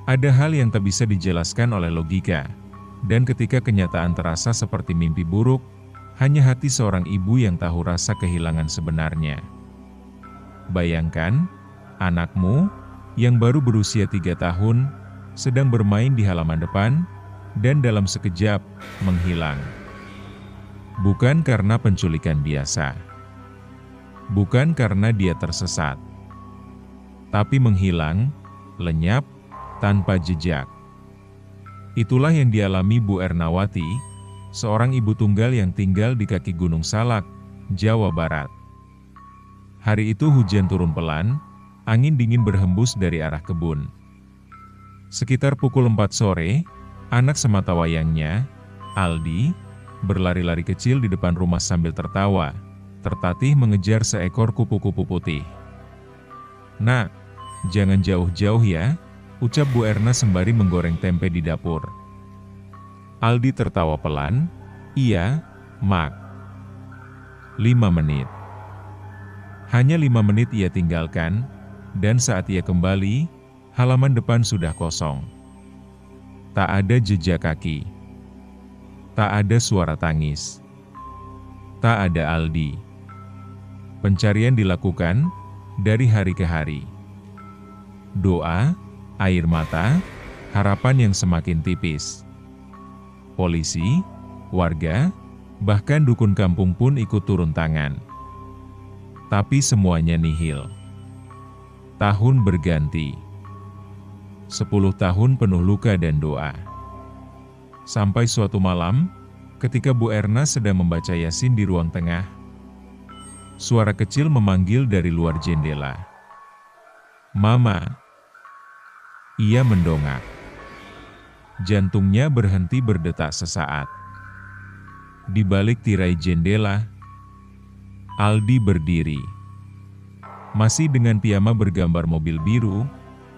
Ada hal yang tak bisa dijelaskan oleh logika, dan ketika kenyataan terasa seperti mimpi buruk, hanya hati seorang ibu yang tahu rasa kehilangan sebenarnya. Bayangkan, anakmu, yang baru berusia 3 tahun, sedang bermain di halaman depan, dan dalam sekejap, menghilang. Bukan karena penculikan biasa. Bukan karena dia tersesat. Tapi menghilang, lenyap, tanpa jejak. Itulah yang dialami Bu Ernawati, seorang ibu tunggal yang tinggal di kaki Gunung Salak, Jawa Barat. Hari itu hujan turun pelan, angin dingin berhembus dari arah kebun. Sekitar pukul 4 sore, anak sematawayangnya, Aldi, berlari-lari kecil di depan rumah sambil tertawa, tertatih mengejar seekor kupu-kupu putih. "Nak, jangan jauh-jauh ya," ucap Bu Erna sembari menggoreng tempe di dapur. Aldi tertawa pelan, "Iya, Mak." 5 menit. Hanya 5 menit ia tinggalkan, dan saat ia kembali, halaman depan sudah kosong. Tak ada jejak kaki. Tak ada suara tangis. Tak ada Aldi. Pencarian dilakukan dari hari ke hari. Doa, air mata, harapan yang semakin tipis. Polisi, warga, bahkan dukun kampung pun ikut turun tangan. Tapi semuanya nihil. Tahun berganti. 10 tahun penuh luka dan doa. Sampai suatu malam, ketika Bu Erna sedang membaca Yasin di ruang tengah, suara kecil memanggil dari luar jendela. "Mama." Ia mendongak. Jantungnya berhenti berdetak sesaat. Di balik tirai jendela, Aldi berdiri. Masih dengan piyama bergambar mobil biru,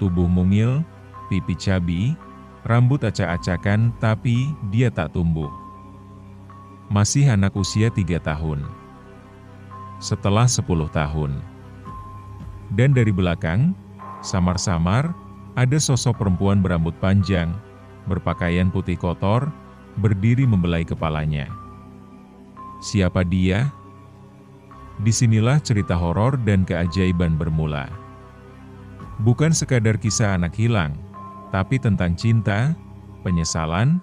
tubuh mungil, pipi cabi, rambut acak-acakan, tapi dia tak tumbuh. Masih anak usia 3 tahun. Setelah 10 tahun. Dan dari belakang, samar-samar, ada sosok perempuan berambut panjang, berpakaian putih kotor, berdiri membelai kepalanya. Siapa dia? Disinilah cerita horor dan keajaiban bermula. Bukan sekadar kisah anak hilang, tapi tentang cinta, penyesalan,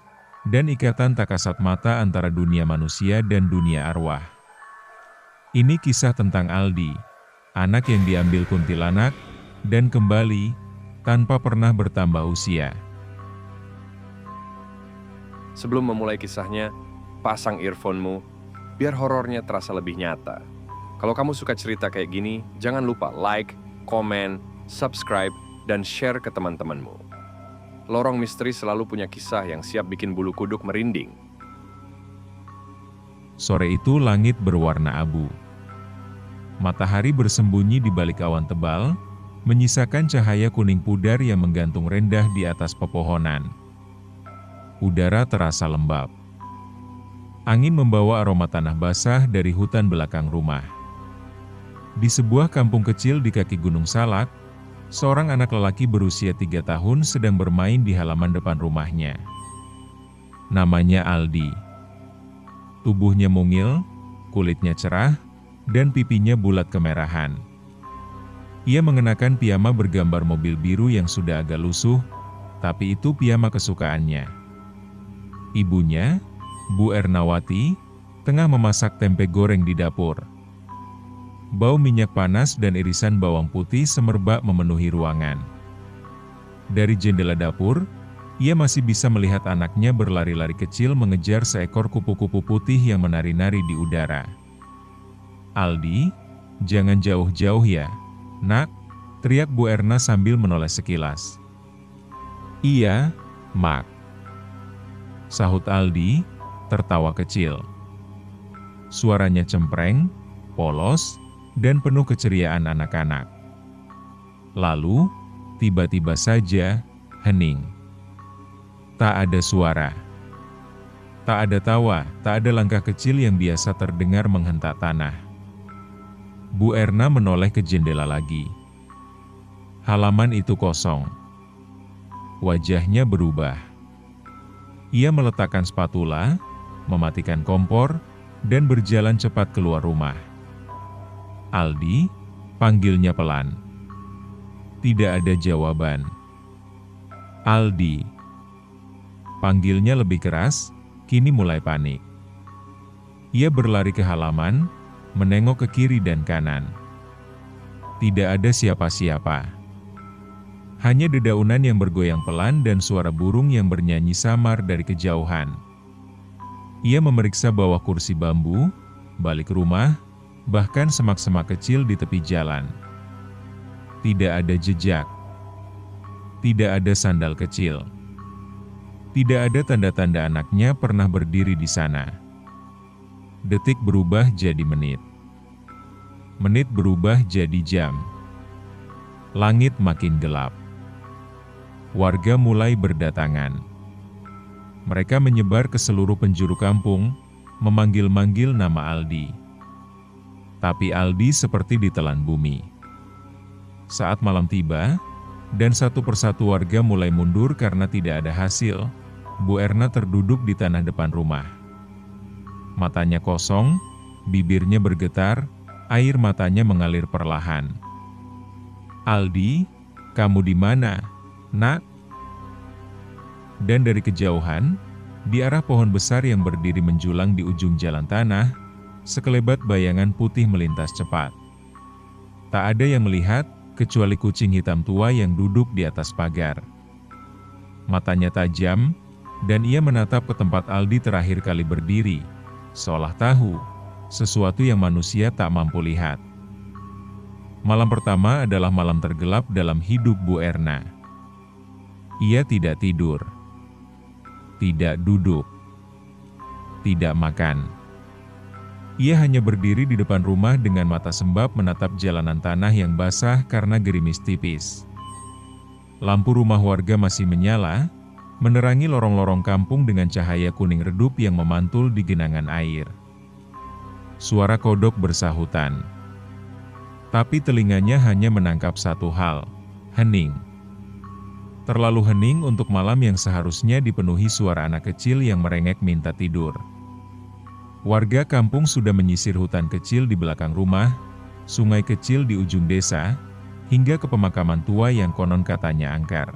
dan ikatan tak kasat mata antara dunia manusia dan dunia arwah. Ini kisah tentang Aldi, anak yang diambil kuntilanak, dan kembali, tanpa pernah bertambah usia. Sebelum memulai kisahnya, pasang earphone-mu, biar horornya terasa lebih nyata. Kalau kamu suka cerita kayak gini, jangan lupa like, komen, subscribe, dan share ke teman-temanmu. Lorong Misteri selalu punya kisah yang siap bikin bulu kuduk merinding. Sore itu langit berwarna abu. Matahari bersembunyi di balik awan tebal, menyisakan cahaya kuning pudar yang menggantung rendah di atas pepohonan. Udara terasa lembab. Angin membawa aroma tanah basah dari hutan belakang rumah. Di sebuah kampung kecil di kaki Gunung Salak, seorang anak lelaki berusia 3 tahun sedang bermain di halaman depan rumahnya. Namanya Aldi. Tubuhnya mungil, kulitnya cerah, dan pipinya bulat kemerahan. Ia mengenakan piyama bergambar mobil biru yang sudah agak lusuh, tapi itu piyama kesukaannya. Ibunya, Bu Ernawati, tengah memasak tempe goreng di dapur. Bau minyak panas dan irisan bawang putih semerbak memenuhi ruangan. Dari jendela dapur, ia masih bisa melihat anaknya berlari-lari kecil mengejar seekor kupu-kupu putih yang menari-nari di udara. "Aldi, jangan jauh-jauh ya, Nak," teriak Bu Erna sambil menoleh sekilas. "Iya, Mak," sahut Aldi, tertawa kecil. Suaranya cempreng, polos, dan penuh keceriaan anak-anak. Lalu, tiba-tiba saja, hening. Tak ada suara. Tak ada tawa, tak ada langkah kecil yang biasa terdengar menghentak tanah. Bu Erna menoleh ke jendela lagi. Halaman itu kosong. wajahnya berubah. Ia meletakkan spatula, mematikan kompor, dan berjalan cepat keluar rumah. "Aldi," panggilnya pelan. Tidak ada jawaban. "Aldi." Panggilnya lebih keras, kini mulai panik. Ia berlari ke halaman, menengok ke kiri dan kanan. Tidak ada siapa-siapa. Hanya dedaunan yang bergoyang pelan dan suara burung yang bernyanyi samar dari kejauhan. Ia memeriksa bawah kursi bambu, balik rumah, bahkan semak-semak kecil di tepi jalan. Tidak ada jejak. Tidak ada sandal kecil. Tidak ada tanda-tanda anaknya pernah berdiri di sana. Detik berubah jadi menit. Menit berubah jadi jam. Langit makin gelap. Warga mulai berdatangan. Mereka menyebar ke seluruh penjuru kampung, memanggil-manggil nama Aldi. Tapi Aldi seperti ditelan bumi. Saat malam tiba, dan satu persatu warga mulai mundur karena tidak ada hasil, Bu Erna terduduk di tanah depan rumah. Matanya kosong, bibirnya bergetar, air matanya mengalir perlahan. "Aldi, kamu di mana, Nak?" Dan dari kejauhan, di arah pohon besar yang berdiri menjulang di ujung jalan tanah, sekelebat bayangan putih melintas cepat. Tak ada yang melihat, kecuali kucing hitam tua yang duduk di atas pagar. Matanya tajam, dan ia menatap ke tempat Aldi terakhir kali berdiri, seolah tahu sesuatu yang manusia tak mampu lihat. Malam pertama adalah malam tergelap dalam hidup Bu Erna. Ia tidak tidur, tidak duduk, tidak makan. Ia hanya berdiri di depan rumah dengan mata sembab menatap jalanan tanah yang basah karena gerimis tipis. Lampu rumah warga masih menyala, menerangi lorong-lorong kampung dengan cahaya kuning redup yang memantul di genangan air. Suara kodok bersahutan. Tapi telinganya hanya menangkap satu hal, hening. Terlalu hening untuk malam yang seharusnya dipenuhi suara anak kecil yang merengek minta tidur. Warga kampung sudah menyisir hutan kecil di belakang rumah, sungai kecil di ujung desa, hingga ke pemakaman tua yang konon katanya angker.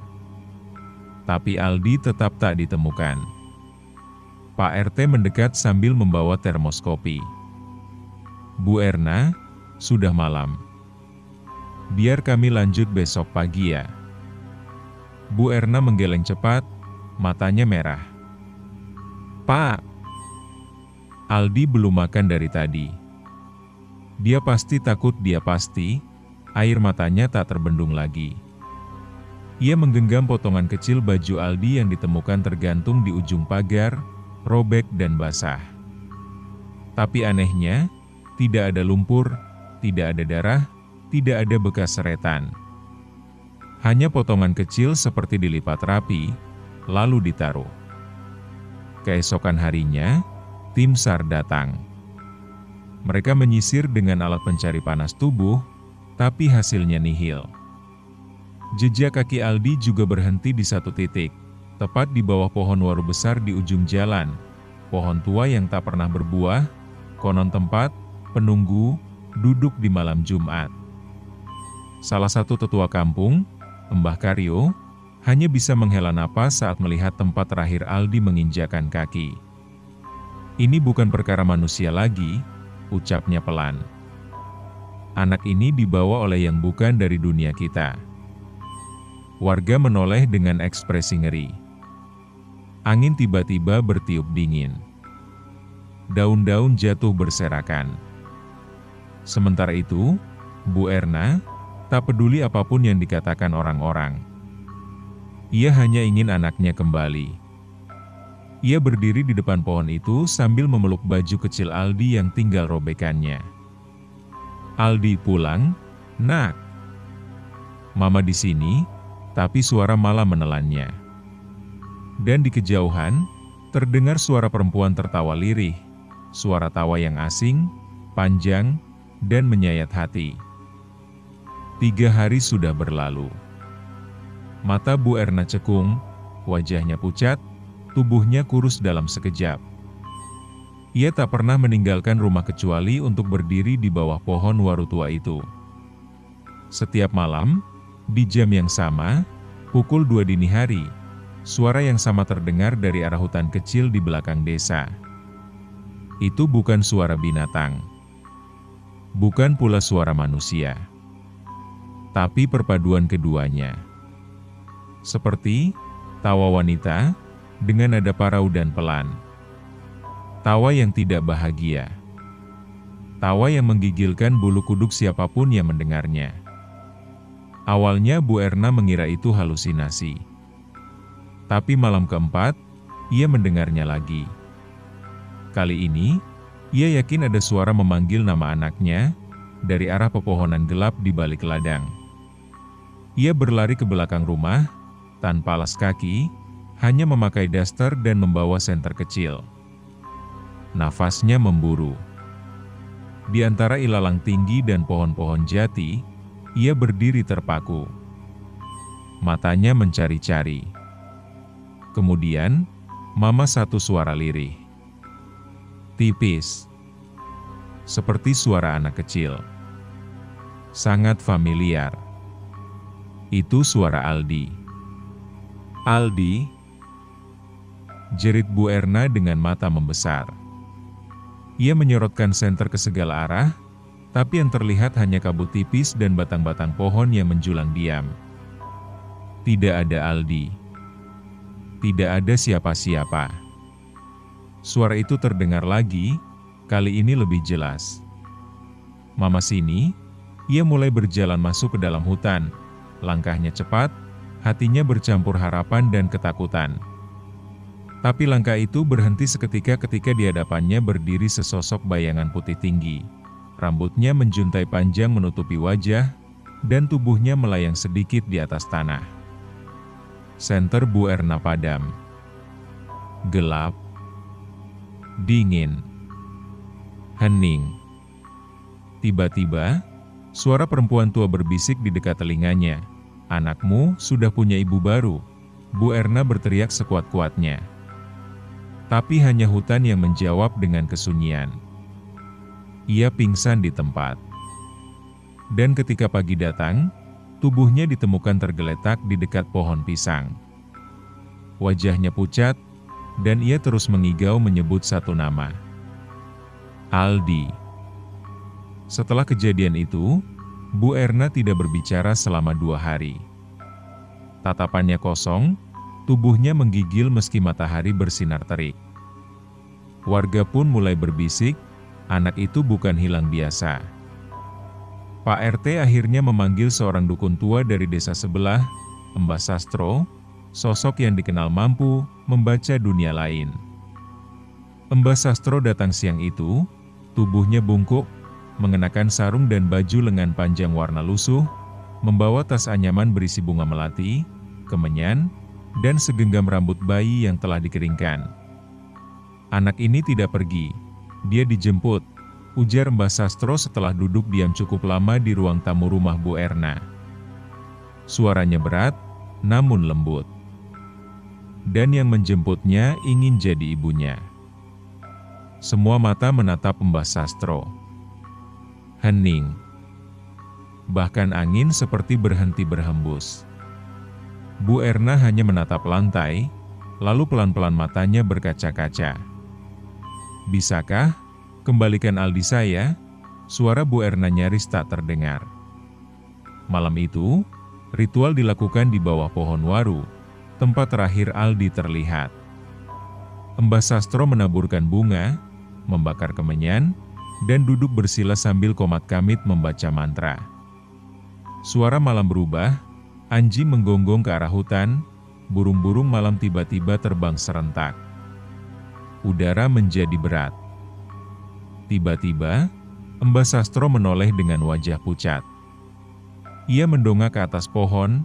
Tapi Aldi tetap tak ditemukan. Pak RT mendekat sambil membawa termos kopi. "Bu Erna, sudah malam. Biar kami lanjut besok pagi ya." Bu Erna menggeleng cepat, matanya merah. "Pak." Aldi belum makan dari tadi. Dia pasti takut, air matanya tak terbendung lagi. Ia menggenggam potongan kecil baju Aldi yang ditemukan tergantung di ujung pagar, robek dan basah. Tapi anehnya, tidak ada lumpur, tidak ada darah, tidak ada bekas seretan. Hanya potongan kecil seperti dilipat rapi, lalu ditaruh. Keesokan harinya, tim SAR datang. Mereka menyisir dengan alat pencari panas tubuh, tapi hasilnya nihil. Jejak kaki Aldi juga berhenti di satu titik, tepat di bawah pohon waru besar di ujung jalan, pohon tua yang tak pernah berbuah, konon tempat penunggu duduk di malam Jumat. Salah satu tetua kampung, Mbah Karyo, hanya bisa menghela napas saat melihat tempat terakhir Aldi menginjakan kaki. "Ini bukan perkara manusia lagi," ucapnya pelan. "Anak ini dibawa oleh yang bukan dari dunia kita." Warga menoleh dengan ekspresi ngeri. Angin tiba-tiba bertiup dingin. Daun-daun jatuh berserakan. Sementara itu, Bu Erna tak peduli apapun yang dikatakan orang-orang. Ia hanya ingin anaknya kembali. Ia berdiri di depan pohon itu sambil memeluk baju kecil Aldi yang tinggal robekannya. "Aldi pulang, Nak." "Mama di sini," tapi suara malah menelannya. Dan di kejauhan, terdengar suara perempuan tertawa lirih, suara tawa yang asing, panjang, dan menyayat hati. 3 hari sudah berlalu. Mata Bu Erna cekung, wajahnya pucat, tubuhnya kurus dalam sekejap. Ia tak pernah meninggalkan rumah kecuali untuk berdiri di bawah pohon waru tua itu. Setiap malam, di jam yang sama, pukul 2 dini hari, suara yang sama terdengar dari arah hutan kecil di belakang desa. Itu bukan suara binatang. Bukan pula suara manusia. Tapi perpaduan keduanya. Seperti tawa wanita dengan nada parau dan pelan. Tawa yang tidak bahagia. Tawa yang menggigilkan bulu kuduk siapapun yang mendengarnya. Awalnya Bu Erna mengira itu halusinasi. Tapi malam keempat, ia mendengarnya lagi. Kali ini, ia yakin ada suara memanggil nama anaknya dari arah pepohonan gelap di balik ladang. Ia berlari ke belakang rumah, tanpa alas kaki, hanya memakai daster dan membawa senter kecil. Nafasnya memburu. Di antara ilalang tinggi dan pohon-pohon jati, ia berdiri terpaku. Matanya mencari-cari. Kemudian, mama satu suara lirih. Tipis. Seperti suara anak kecil. Sangat familiar. Itu suara Aldi. Aldi, jerit Bu Erna dengan mata membesar. Ia menyorotkan senter ke segala arah, tapi yang terlihat hanya kabut tipis dan batang-batang pohon yang menjulang diam. Tidak ada Aldi. Tidak ada siapa-siapa. Suara itu terdengar lagi, kali ini lebih jelas. Mama sini, ia mulai berjalan masuk ke dalam hutan. Langkahnya cepat, hatinya bercampur harapan dan ketakutan. Tapi langkah itu berhenti seketika ketika di hadapannya berdiri sesosok bayangan putih tinggi. Rambutnya menjuntai panjang menutupi wajah, dan tubuhnya melayang sedikit di atas tanah. Senter Bu Erna padam. Gelap. Dingin. Hening. Tiba-tiba, suara perempuan tua berbisik di dekat telinganya. "Anakmu sudah punya ibu baru," Bu Erna berteriak sekuat-kuatnya. Tapi hanya hutan yang menjawab dengan kesunyian. Ia pingsan di tempat. Dan ketika pagi datang, tubuhnya ditemukan tergeletak di dekat pohon pisang. Wajahnya pucat, dan ia terus mengigau menyebut satu nama. Aldi. Setelah kejadian itu, Bu Erna tidak berbicara selama 2 hari. Tatapannya kosong, tubuhnya menggigil meski matahari bersinar terik. Warga pun mulai berbisik, anak itu bukan hilang biasa. Pak RT akhirnya memanggil seorang dukun tua dari desa sebelah, Mbah Sastro, sosok yang dikenal mampu membaca dunia lain. Mbah Sastro datang siang itu, tubuhnya bungkuk, mengenakan sarung dan baju lengan panjang warna lusuh, membawa tas anyaman berisi bunga melati, kemenyan, dan segenggam rambut bayi yang telah dikeringkan. "Anak ini tidak pergi, dia dijemput," ujar Mbah Sastro setelah duduk diam cukup lama di ruang tamu rumah Bu Erna. Suaranya berat, namun lembut. Dan yang menjemputnya ingin jadi ibunya. Semua mata menatap Mbah Sastro. Hening. Bahkan angin seperti berhenti berhembus. Bu Erna hanya menatap lantai, lalu pelan-pelan matanya berkaca-kaca. "Bisakah kembalikan Aldi saya?" Suara Bu Erna nyaris tak terdengar. Malam itu, ritual dilakukan di bawah pohon waru, tempat terakhir Aldi terlihat. Mbah Sastro menaburkan bunga, membakar kemenyan, dan duduk bersila sambil komat kamit membaca mantra. Suara malam berubah, anjing menggonggong ke arah hutan, burung-burung malam tiba-tiba terbang serentak. Udara menjadi berat. Tiba-tiba, Mbah Sastro menoleh dengan wajah pucat. Ia mendongak ke atas pohon,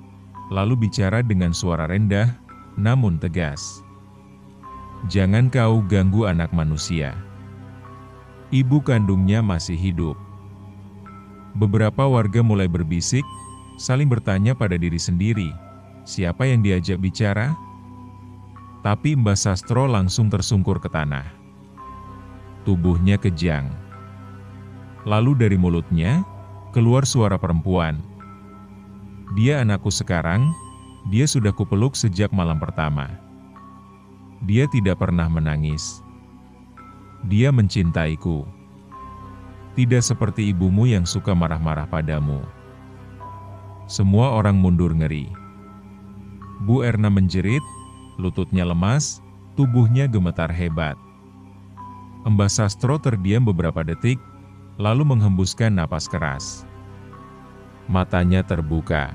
lalu bicara dengan suara rendah, namun tegas. "Jangan kau ganggu anak manusia. Ibu kandungnya masih hidup." Beberapa warga mulai berbisik, saling bertanya pada diri sendiri, siapa yang diajak bicara? Tapi Mbah Sastro langsung tersungkur ke tanah. Tubuhnya kejang. Lalu dari mulutnya, keluar suara perempuan. Dia anakku sekarang, dia sudah kupeluk sejak malam pertama. Dia tidak pernah menangis. Dia mencintaiku. Tidak seperti ibumu yang suka marah-marah padamu. Semua orang mundur ngeri. Bu Erna menjerit, lututnya lemas, tubuhnya gemetar hebat. Mbah Sastro terdiam beberapa detik, lalu menghembuskan napas keras. Matanya terbuka.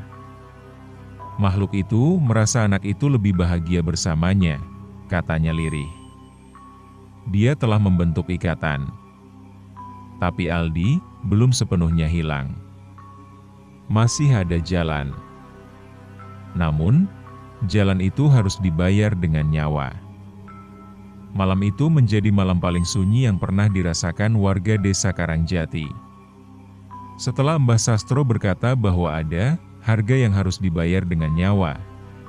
Makhluk itu merasa anak itu lebih bahagia bersamanya, katanya lirih. Dia telah membentuk ikatan. Tapi Aldi belum sepenuhnya hilang. Masih ada jalan. Namun, jalan itu harus dibayar dengan nyawa. Malam itu menjadi malam paling sunyi yang pernah dirasakan warga desa Karangjati. Setelah Mbah Sastro berkata bahwa ada harga yang harus dibayar dengan nyawa,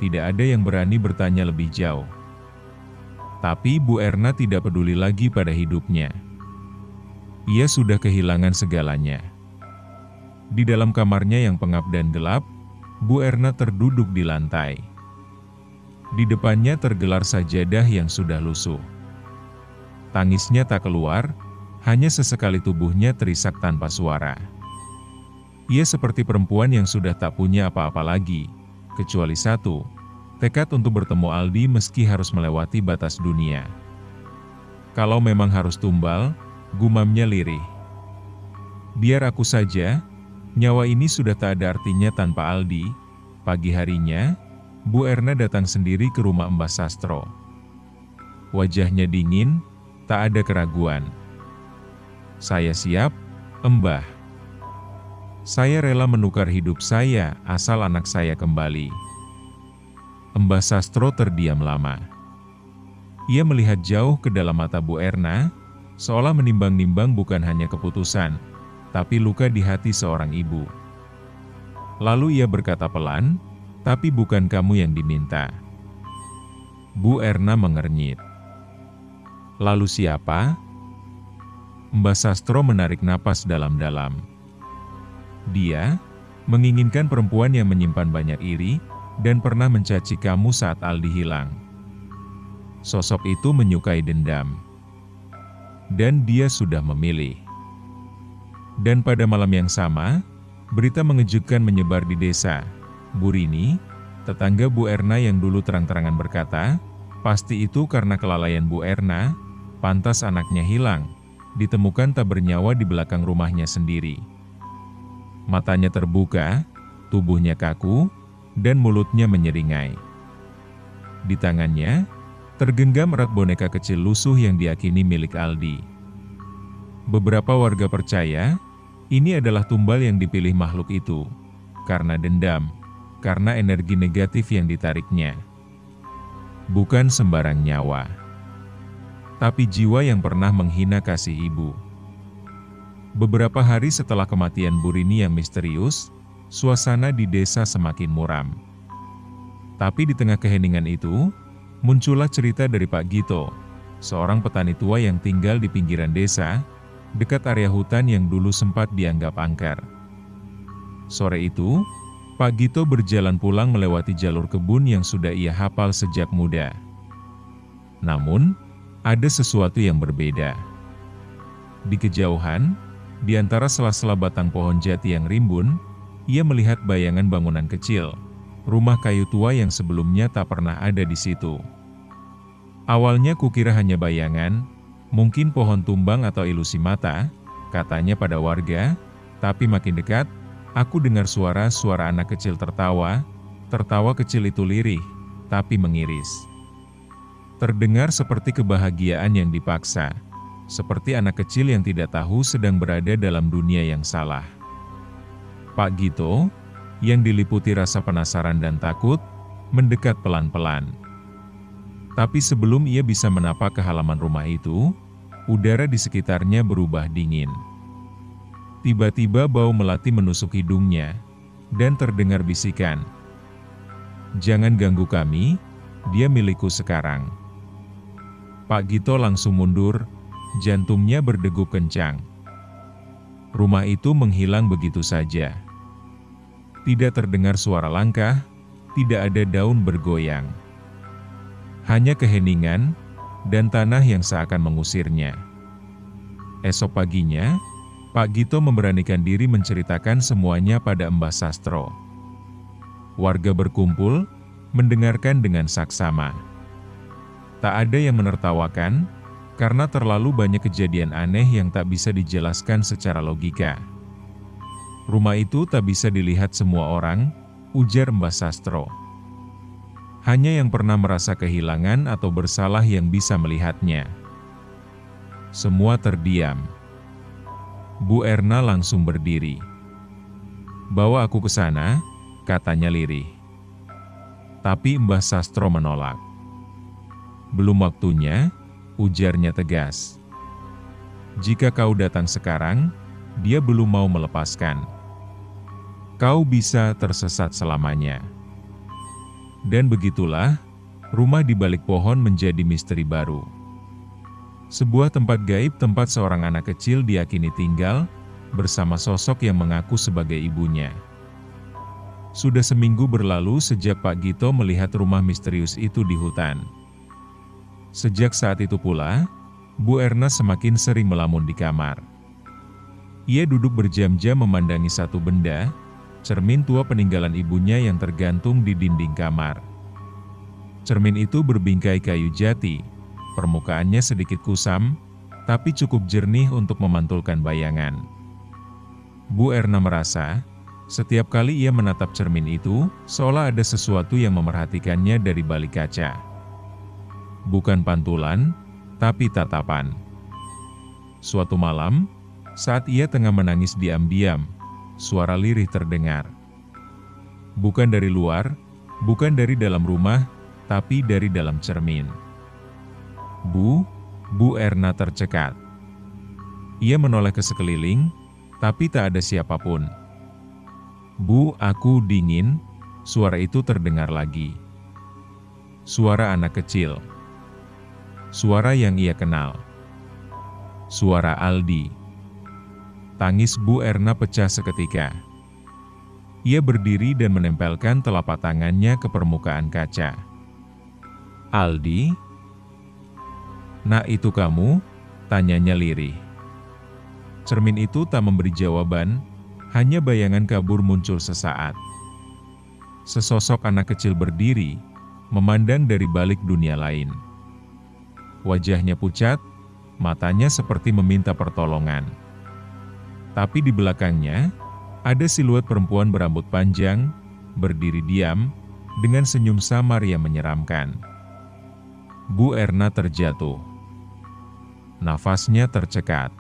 tidak ada yang berani bertanya lebih jauh. Tapi Bu Erna tidak peduli lagi pada hidupnya. Ia sudah kehilangan segalanya. Di dalam kamarnya yang pengap dan gelap, Bu Erna terduduk di lantai. Di depannya tergelar sajadah yang sudah lusuh. Tangisnya tak keluar, hanya sesekali tubuhnya terisak tanpa suara. Ia seperti perempuan yang sudah tak punya apa-apa lagi, kecuali satu, tekad untuk bertemu Aldi meski harus melewati batas dunia. Kalau memang harus tumbal, gumamnya lirih. Biar aku saja, nyawa ini sudah tak ada artinya tanpa Aldi. Pagi harinya, Bu Erna datang sendiri ke rumah Mbah Sastro. Wajahnya dingin, tak ada keraguan. Saya siap, Mbah. Saya rela menukar hidup saya asal anak saya kembali. Mbah Sastro terdiam lama. Ia melihat jauh ke dalam mata Bu Erna, seolah menimbang-nimbang bukan hanya keputusan, tapi luka di hati seorang ibu. Lalu ia berkata pelan, "Tapi bukan kamu yang diminta." Bu Erna mengernyit. "Lalu siapa?" Mbah Sastro menarik napas dalam-dalam. "Dia menginginkan perempuan yang menyimpan banyak iri dan pernah mencaci kamu saat Aldi hilang. Sosok itu menyukai dendam. Dan dia sudah memilih." Dan pada malam yang sama, berita mengejutkan menyebar di desa. Bu Rini, tetangga Bu Erna yang dulu terang-terangan berkata, pasti itu karena kelalaian Bu Erna, pantas anaknya hilang, ditemukan tak bernyawa di belakang rumahnya sendiri. Matanya terbuka, tubuhnya kaku, dan mulutnya menyeringai. Di tangannya, tergenggam erat boneka kecil lusuh yang diyakini milik Aldi. Beberapa warga percaya, ini adalah tumbal yang dipilih makhluk itu, karena dendam, karena energi negatif yang ditariknya. Bukan sembarang nyawa, tapi jiwa yang pernah menghina kasih ibu. Beberapa hari setelah kematian Bu Rini yang misterius, suasana di desa semakin muram. Tapi di tengah keheningan itu, muncullah cerita dari Pak Gito, seorang petani tua yang tinggal di pinggiran desa, dekat area hutan yang dulu sempat dianggap angker. Sore itu, Pak Gito berjalan pulang melewati jalur kebun yang sudah ia hafal sejak muda. Namun, ada sesuatu yang berbeda. Di kejauhan, di antara sela-sela batang pohon jati yang rimbun, ia melihat bayangan bangunan kecil, rumah kayu tua yang sebelumnya tak pernah ada di situ. Awalnya kukira hanya bayangan, mungkin pohon tumbang atau ilusi mata, katanya pada warga, tapi makin dekat, aku dengar suara anak kecil tertawa, tertawa kecil itu lirih, tapi mengiris. Terdengar seperti kebahagiaan yang dipaksa, seperti anak kecil yang tidak tahu sedang berada dalam dunia yang salah. Pak Gito, yang diliputi rasa penasaran dan takut, mendekat pelan-pelan. Tapi sebelum ia bisa menapak ke halaman rumah itu, udara di sekitarnya berubah dingin. Tiba-tiba bau melati menusuk hidungnya, dan terdengar bisikan. Jangan ganggu kami, dia milikku sekarang. Pak Gito langsung mundur, jantungnya berdegup kencang. Rumah itu menghilang begitu saja. Tidak terdengar suara langkah, tidak ada daun bergoyang. Hanya keheningan dan tanah yang seakan mengusirnya. Esok paginya, Pak Gito memberanikan diri menceritakan semuanya pada Mbah Sastro. Warga berkumpul, mendengarkan dengan saksama. Tak ada yang menertawakan, karena terlalu banyak kejadian aneh yang tak bisa dijelaskan secara logika. Rumah itu tak bisa dilihat semua orang, ujar Mbah Sastro. Hanya yang pernah merasa kehilangan atau bersalah yang bisa melihatnya. Semua terdiam. Bu Erna langsung berdiri. "Bawa aku ke sana," katanya lirih. Tapi Mbah Sastro menolak. "Belum waktunya," ujarnya tegas. "Jika kau datang sekarang, dia belum mau melepaskan. Kau bisa tersesat selamanya." Dan begitulah, rumah di balik pohon menjadi misteri baru. Sebuah tempat gaib tempat seorang anak kecil diyakini tinggal, bersama sosok yang mengaku sebagai ibunya. Sudah seminggu berlalu sejak Pak Gito melihat rumah misterius itu di hutan. Sejak saat itu pula, Bu Erna semakin sering melamun di kamar. Ia duduk berjam-jam memandangi satu benda, cermin tua peninggalan ibunya yang tergantung di dinding kamar. Cermin itu berbingkai kayu jati, permukaannya sedikit kusam, tapi cukup jernih untuk memantulkan bayangan. Bu Erna merasa, setiap kali ia menatap cermin itu, seolah ada sesuatu yang memerhatikannya dari balik kaca. Bukan pantulan, tapi tatapan. Suatu malam, saat ia tengah menangis diam-diam, suara lirih terdengar. Bukan dari luar, bukan dari dalam rumah, tapi dari dalam cermin. Bu Erna tercekat. Ia menoleh ke sekeliling, tapi tak ada siapapun. "Bu, aku dingin," suara itu terdengar lagi. Suara anak kecil. Suara yang ia kenal. Suara Aldi. Tangis Bu Erna pecah seketika. Ia berdiri dan menempelkan telapak tangannya ke permukaan kaca. "Aldi? Nak, itu kamu?" tanyanya lirih. Cermin itu tak memberi jawaban, hanya bayangan kabur muncul sesaat. Sesosok anak kecil berdiri, memandang dari balik dunia lain. Wajahnya pucat, matanya seperti meminta pertolongan. Tapi di belakangnya, ada siluet perempuan berambut panjang, berdiri diam, dengan senyum samar yang menyeramkan. Bu Erna terjatuh. Nafasnya tercekat.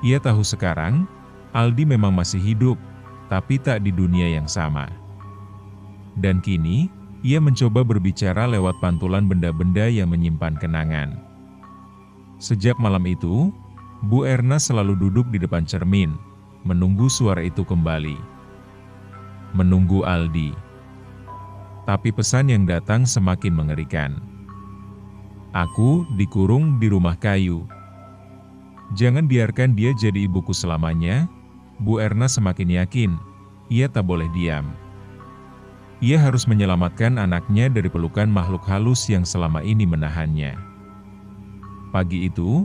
Ia tahu sekarang, Aldi memang masih hidup, tapi tak di dunia yang sama. Dan kini, ia mencoba berbicara lewat pantulan benda-benda yang menyimpan kenangan. Sejak malam itu, Bu Erna selalu duduk di depan cermin, menunggu suara itu kembali. Menunggu Aldi. Tapi pesan yang datang semakin mengerikan. "Aku dikurung di rumah kayu. Jangan biarkan dia jadi ibuku selamanya." Bu Erna semakin yakin, ia tak boleh diam. Ia harus menyelamatkan anaknya dari pelukan makhluk halus yang selama ini menahannya. Pagi itu,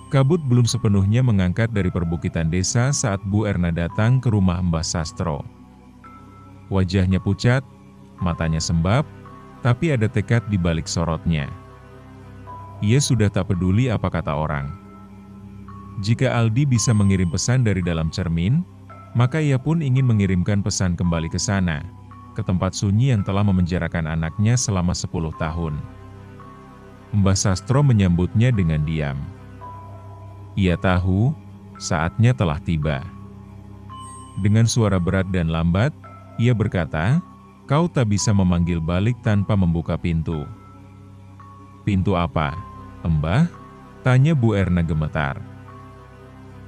kabut belum sepenuhnya mengangkat dari perbukitan desa saat Bu Erna datang ke rumah Mbah Sastro. Wajahnya pucat, matanya sembab, tapi ada tekad di balik sorotnya. Ia sudah tak peduli apa kata orang. Jika Aldi bisa mengirim pesan dari dalam cermin, maka ia pun ingin mengirimkan pesan kembali ke sana, ke tempat sunyi yang telah memenjarakan anaknya selama 10 tahun. Mbah Sastro menyambutnya dengan diam. Ia tahu, saatnya telah tiba. Dengan suara berat dan lambat, ia berkata, "Kau tak bisa memanggil balik tanpa membuka pintu." "Pintu apa, Mbah?" tanya Bu Erna gemetar.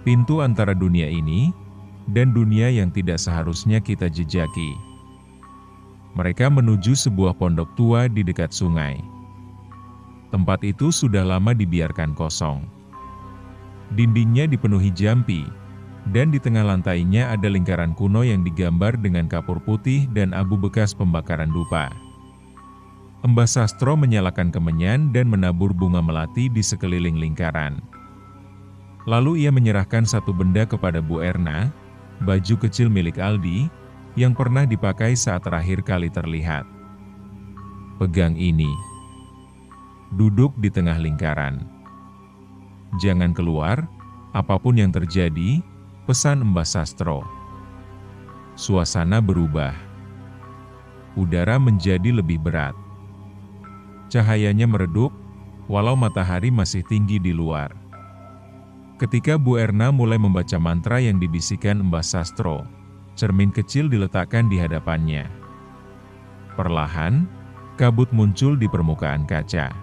"Pintu antara dunia ini dan dunia yang tidak seharusnya kita jejaki." Mereka menuju sebuah pondok tua di dekat sungai. Tempat itu sudah lama dibiarkan kosong. Dindingnya dipenuhi jampi, dan di tengah lantainya ada lingkaran kuno yang digambar dengan kapur putih dan abu bekas pembakaran dupa. Mbah Sastro menyalakan kemenyan dan menabur bunga melati di sekeliling lingkaran. Lalu ia menyerahkan satu benda kepada Bu Erna, baju kecil milik Aldi, yang pernah dipakai saat terakhir kali terlihat. Pegang ini. Duduk di tengah lingkaran. Jangan keluar, apapun yang terjadi, pesan Mbah Sastro. Suasana berubah. Udara menjadi lebih berat. Cahayanya meredup, walau matahari masih tinggi di luar. Ketika Bu Erna mulai membaca mantra yang dibisikkan Mbah Sastro, cermin kecil diletakkan di hadapannya. Perlahan, kabut muncul di permukaan kaca.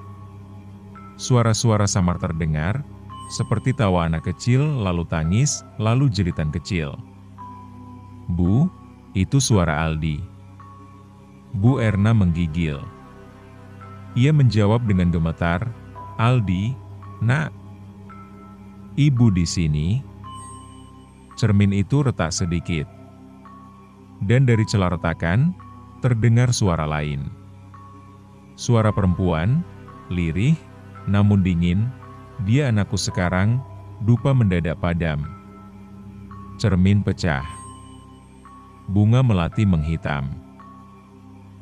Suara-suara samar terdengar, seperti tawa anak kecil, lalu tangis, lalu jeritan kecil. "Bu, itu suara Aldi." Bu Erna menggigil. Ia menjawab dengan gemetar, "Aldi, Nak." "Ibu di sini." Cermin itu retak sedikit. Dan dari celah retakan, terdengar suara lain. Suara perempuan, lirih, namun dingin. "Dia anakku sekarang," dupa mendadak padam. Cermin pecah. Bunga melati menghitam.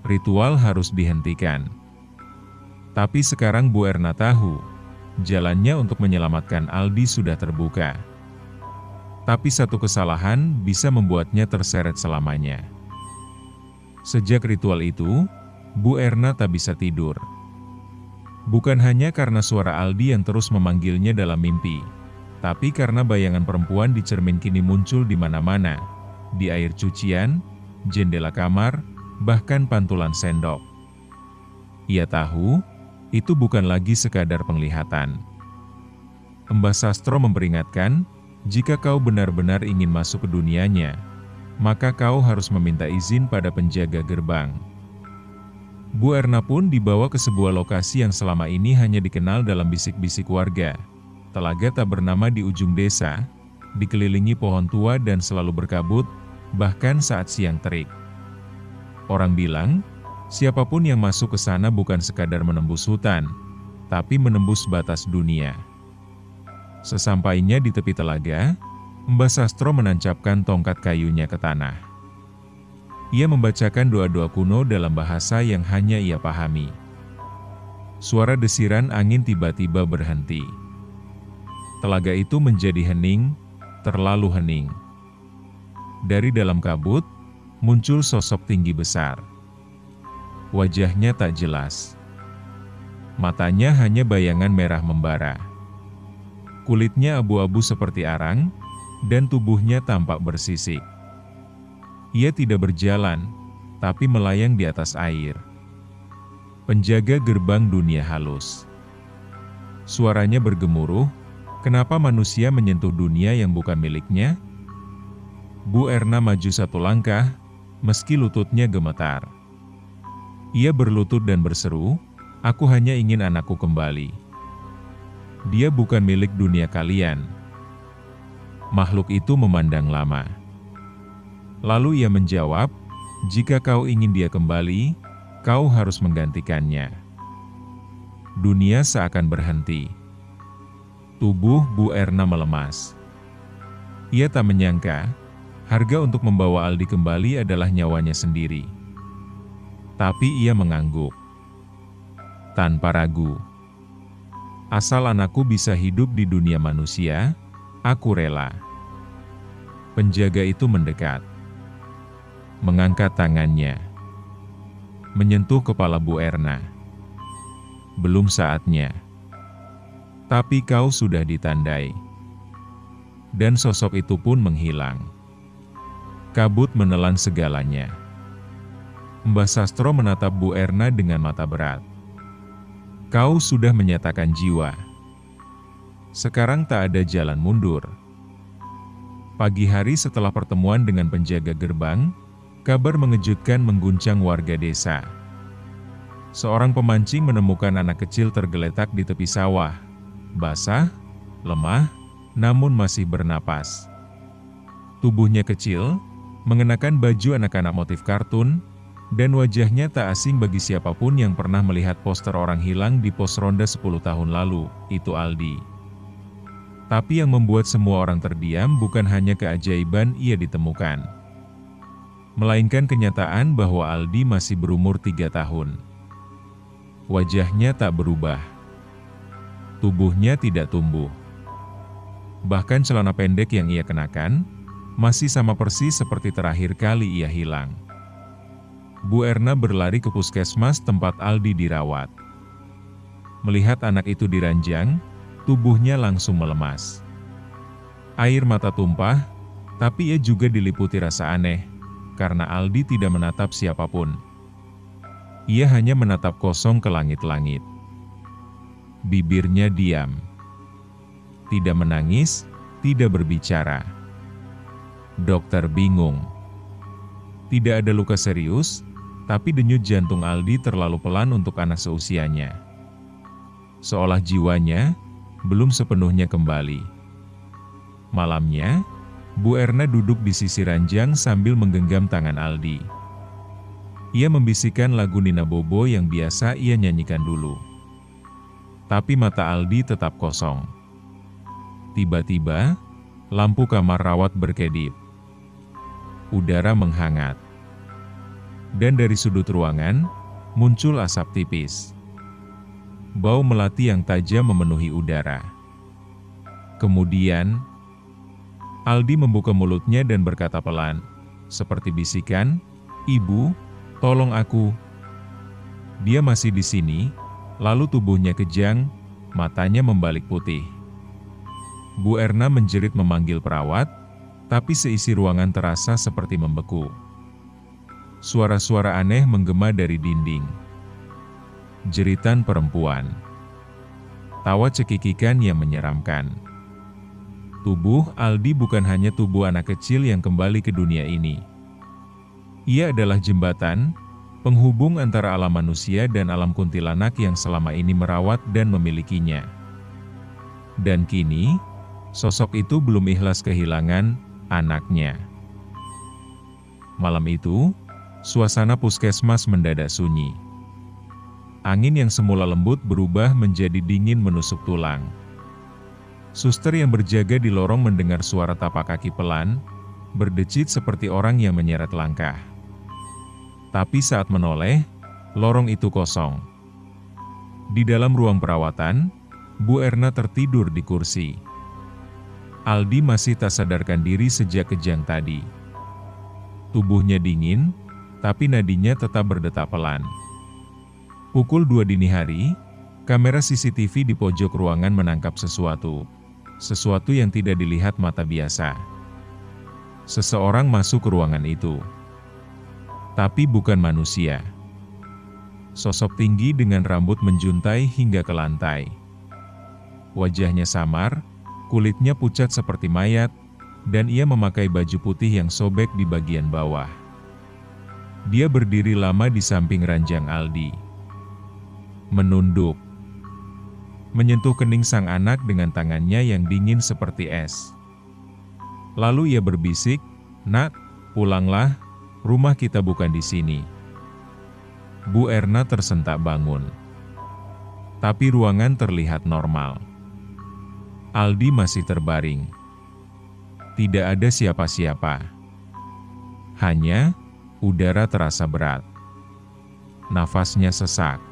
Ritual harus dihentikan. Tapi sekarang Bu Erna tahu, jalannya untuk menyelamatkan Aldi sudah terbuka. Tapi satu kesalahan bisa membuatnya terseret selamanya. Sejak ritual itu, Bu Erna tak bisa tidur. Bukan hanya karena suara Aldi yang terus memanggilnya dalam mimpi, tapi karena bayangan perempuan di cermin kini muncul di mana-mana, di air cucian, jendela kamar, bahkan pantulan sendok. Ia tahu, itu bukan lagi sekadar penglihatan. Mbah Sastro memperingatkan, jika kau benar-benar ingin masuk ke dunianya, maka kau harus meminta izin pada penjaga gerbang. Bu Erna pun dibawa ke sebuah lokasi yang selama ini hanya dikenal dalam bisik-bisik warga. Telaga tak bernama di ujung desa, dikelilingi pohon tua dan selalu berkabut, bahkan saat siang terik. Orang bilang, siapapun yang masuk ke sana bukan sekadar menembus hutan, tapi menembus batas dunia. Sesampainya di tepi telaga, Mbah Sastro menancapkan tongkat kayunya ke tanah. Ia membacakan doa-doa kuno dalam bahasa yang hanya ia pahami. Suara desiran angin tiba-tiba berhenti. Telaga itu menjadi hening, terlalu hening. Dari dalam kabut, muncul sosok tinggi besar. Wajahnya tak jelas. Matanya hanya bayangan merah membara. Kulitnya abu-abu seperti arang, dan tubuhnya tampak bersisik. Ia tidak berjalan, tapi melayang di atas air. Penjaga gerbang dunia halus. Suaranya bergemuruh, kenapa manusia menyentuh dunia yang bukan miliknya? Bu Erna maju satu langkah, meski lututnya gemetar. Ia berlutut dan berseru, "Aku hanya ingin anakku kembali. Dia bukan milik dunia kalian." Makhluk itu memandang lama. Lalu ia menjawab, "Jika kau ingin dia kembali, kau harus menggantikannya." Dunia seakan berhenti. Tubuh Bu Erna melemas. Ia tak menyangka, harga untuk membawa Aldi kembali adalah nyawanya sendiri. Tapi ia mengangguk. Tanpa ragu. "Asal anakku bisa hidup di dunia manusia, aku rela." Penjaga itu mendekat. Mengangkat tangannya. Menyentuh kepala Bu Erna. "Belum saatnya. Tapi kau sudah ditandai." Dan sosok itu pun menghilang. Kabut menelan segalanya. Mbah Sastro menatap Bu Erna dengan mata berat. "Kau sudah menyatakan jiwa. Sekarang tak ada jalan mundur." Pagi hari setelah pertemuan dengan penjaga gerbang, Kabar mengejutkan mengguncang warga desa. Seorang pemancing menemukan anak kecil tergeletak di tepi sawah, basah, lemah, namun masih bernapas. Tubuhnya kecil, mengenakan baju anak-anak motif kartun, dan wajahnya tak asing bagi siapapun yang pernah melihat poster orang hilang di pos ronda 10 tahun lalu, itu Aldi. Tapi yang membuat semua orang terdiam bukan hanya keajaiban ia ditemukan, melainkan kenyataan bahwa Aldi masih berumur 3 tahun. Wajahnya tak berubah. Tubuhnya tidak tumbuh. Bahkan celana pendek yang ia kenakan, masih sama persis seperti terakhir kali ia hilang. Bu Erna berlari ke puskesmas tempat Aldi dirawat. Melihat anak itu diranjang, tubuhnya langsung melemas. Air mata tumpah, tapi ia juga diliputi rasa aneh, karena Aldi tidak menatap siapapun. Ia hanya menatap kosong ke langit-langit. Bibirnya diam. Tidak menangis, tidak berbicara. Dokter bingung. Tidak ada luka serius, tapi denyut jantung Aldi terlalu pelan untuk anak seusianya. Seolah jiwanya belum sepenuhnya kembali. Malamnya, Bu Erna duduk di sisi ranjang sambil menggenggam tangan Aldi. Ia membisikkan lagu Nina Bobo yang biasa ia nyanyikan dulu. Tapi mata Aldi tetap kosong. Tiba-tiba, lampu kamar rawat berkedip. Udara menghangat. Dan dari sudut ruangan, muncul asap tipis. Bau melati yang tajam memenuhi udara. Kemudian, Aldi membuka mulutnya dan berkata pelan, seperti bisikan, "Ibu, tolong aku." Dia masih di sini, lalu tubuhnya kejang, matanya membalik putih. Bu Erna menjerit memanggil perawat, tapi seisi ruangan terasa seperti membeku. Suara-suara aneh menggema dari dinding. Jeritan perempuan. Tawa cekikikan yang menyeramkan. Tubuh Aldi bukan hanya tubuh anak kecil yang kembali ke dunia ini. Ia adalah jembatan, penghubung antara alam manusia dan alam kuntilanak yang selama ini merawat dan memilikinya. Dan kini, sosok itu belum ikhlas kehilangan anaknya. Malam itu, suasana puskesmas mendadak sunyi. Angin yang semula lembut berubah menjadi dingin menusuk tulang. Suster yang berjaga di lorong mendengar suara tapak kaki pelan, berdecit seperti orang yang menyeret langkah. Tapi saat menoleh, lorong itu kosong. Di dalam ruang perawatan, Bu Erna tertidur di kursi. Aldi masih tak sadarkan diri sejak kejang tadi. Tubuhnya dingin, tapi nadinya tetap berdetak pelan. Pukul 2 dini hari, kamera CCTV di pojok ruangan menangkap sesuatu yang tidak dilihat mata biasa. Seseorang masuk ke ruangan itu. Tapi bukan manusia. Sosok tinggi dengan rambut menjuntai hingga ke lantai. Wajahnya samar, kulitnya pucat seperti mayat, dan ia memakai baju putih yang sobek di bagian bawah. Dia berdiri lama di samping ranjang Aldi. Menunduk. Menyentuh kening sang anak dengan tangannya yang dingin seperti es. Lalu ia berbisik, "Nak, pulanglah, rumah kita bukan di sini." Bu Erna tersentak bangun. Tapi ruangan terlihat normal. Aldi masih terbaring. Tidak ada siapa-siapa. Hanya, udara terasa berat. Nafasnya sesak.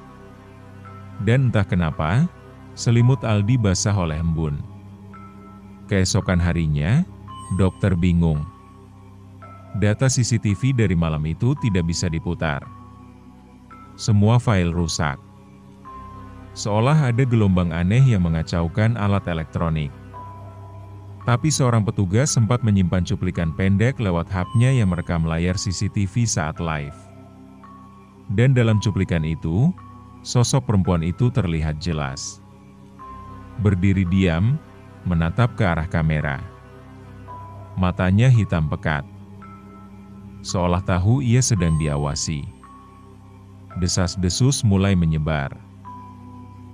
Dan entah kenapa, selimut Aldi basah oleh embun. Keesokan harinya, dokter bingung. Data CCTV dari malam itu tidak bisa diputar. Semua file rusak. Seolah ada gelombang aneh yang mengacaukan alat elektronik. Tapi seorang petugas sempat menyimpan cuplikan pendek lewat hapnya yang merekam layar CCTV saat live. Dan dalam cuplikan itu, sosok perempuan itu terlihat jelas. Berdiri diam, menatap ke arah kamera. Matanya hitam pekat. seolah tahu ia sedang diawasi. Desas-desus mulai menyebar.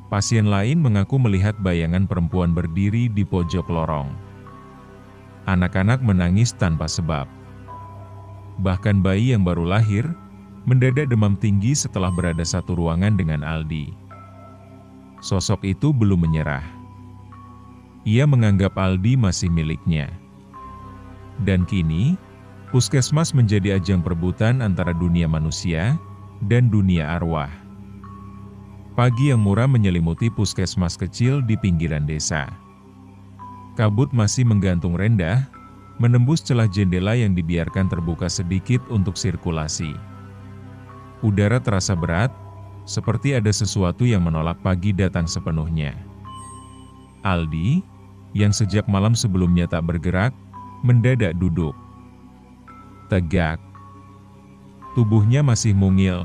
Pasien lain mengaku melihat bayangan perempuan berdiri di pojok lorong. Anak-anak menangis tanpa sebab. Bahkan bayi yang baru lahir mendadak demam tinggi setelah berada satu ruangan dengan Aldi. Sosok itu belum menyerah. Ia menganggap Aldi masih miliknya. Dan kini, puskesmas menjadi ajang perebutan antara dunia manusia dan dunia arwah. Pagi yang muram menyelimuti puskesmas kecil di pinggiran desa. Kabut masih menggantung rendah, menembus celah jendela yang dibiarkan terbuka sedikit untuk sirkulasi. Udara terasa berat, seperti ada sesuatu yang menolak pagi datang sepenuhnya. Aldi, yang sejak malam sebelumnya tak bergerak, mendadak duduk. Tegak. Tubuhnya masih mungil,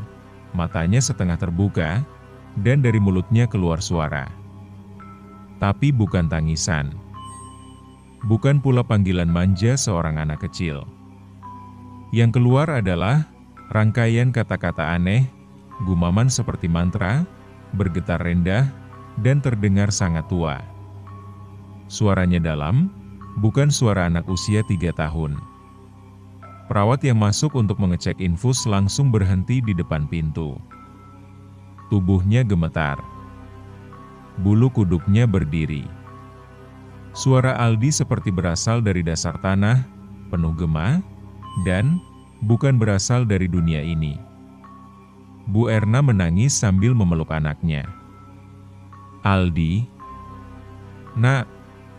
matanya setengah terbuka, dan dari mulutnya keluar suara. Tapi bukan tangisan. Bukan pula panggilan manja seorang anak kecil. Yang keluar adalah rangkaian kata-kata aneh, gumaman seperti mantra, bergetar rendah, dan terdengar sangat tua. Suaranya dalam, bukan suara anak usia 3 tahun. Perawat yang masuk untuk mengecek infus langsung berhenti di depan pintu. Tubuhnya gemetar. Bulu kuduknya berdiri. Suara Aldi seperti berasal dari dasar tanah, penuh gema, dan bukan berasal dari dunia ini. Bu Erna menangis sambil memeluk anaknya. Aldi, "Nak,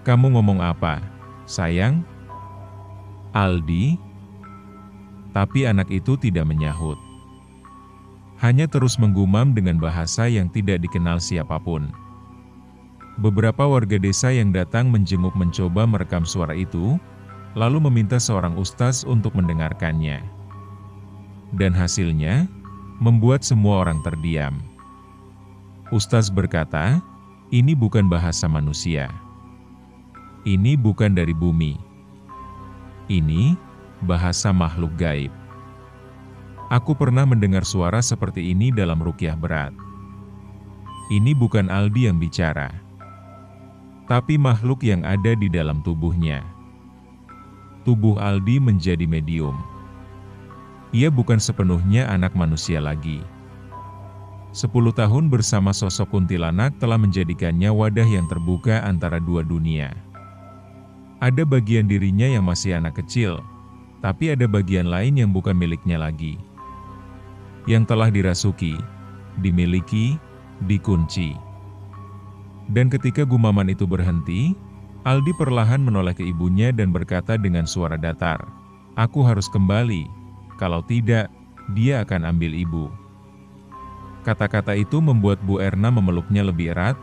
kamu ngomong apa, sayang?" Aldi, tapi anak itu tidak menyahut. Hanya terus menggumam dengan bahasa yang tidak dikenal siapapun. Beberapa warga desa yang datang menjenguk mencoba merekam suara itu, lalu meminta seorang ustaz untuk mendengarkannya. Dan hasilnya, membuat semua orang terdiam. Ustaz berkata, ini bukan bahasa manusia. Ini bukan dari bumi. Ini bahasa makhluk gaib. Aku pernah mendengar suara seperti ini dalam ruqyah berat. Ini bukan Aldi yang bicara, tapi makhluk yang ada di dalam tubuhnya. Tubuh Aldi menjadi medium. Ia bukan sepenuhnya anak manusia lagi. 10 tahun bersama sosok kuntilanak telah menjadikannya wadah yang terbuka antara dua dunia. Ada bagian dirinya yang masih anak kecil, tapi ada bagian lain yang bukan miliknya lagi. Yang telah dirasuki, dimiliki, dikunci. Dan ketika gumaman itu berhenti, Aldi perlahan menoleh ke ibunya dan berkata dengan suara datar, "Aku harus kembali, kalau tidak, dia akan ambil ibu." Kata-kata itu membuat Bu Erna memeluknya lebih erat,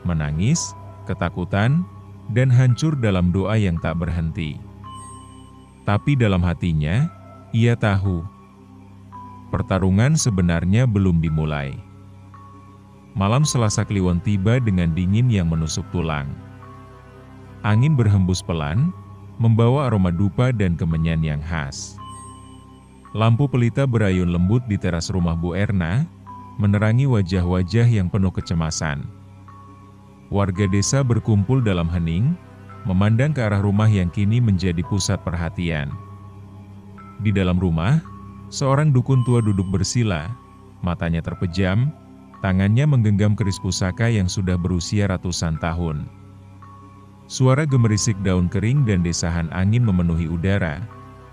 menangis, ketakutan, dan hancur dalam doa yang tak berhenti. Tapi dalam hatinya, ia tahu, pertarungan sebenarnya belum dimulai. Malam Selasa Kliwon tiba dengan dingin yang menusuk tulang. Angin berhembus pelan, membawa aroma dupa dan kemenyan yang khas. Lampu pelita berayun lembut di teras rumah Bu Erna, menerangi wajah-wajah yang penuh kecemasan. Warga desa berkumpul dalam hening, memandang ke arah rumah yang kini menjadi pusat perhatian. Di dalam rumah, seorang dukun tua duduk bersila, matanya terpejam, tangannya menggenggam keris pusaka yang sudah berusia ratusan tahun. Suara gemerisik daun kering dan desahan angin memenuhi udara,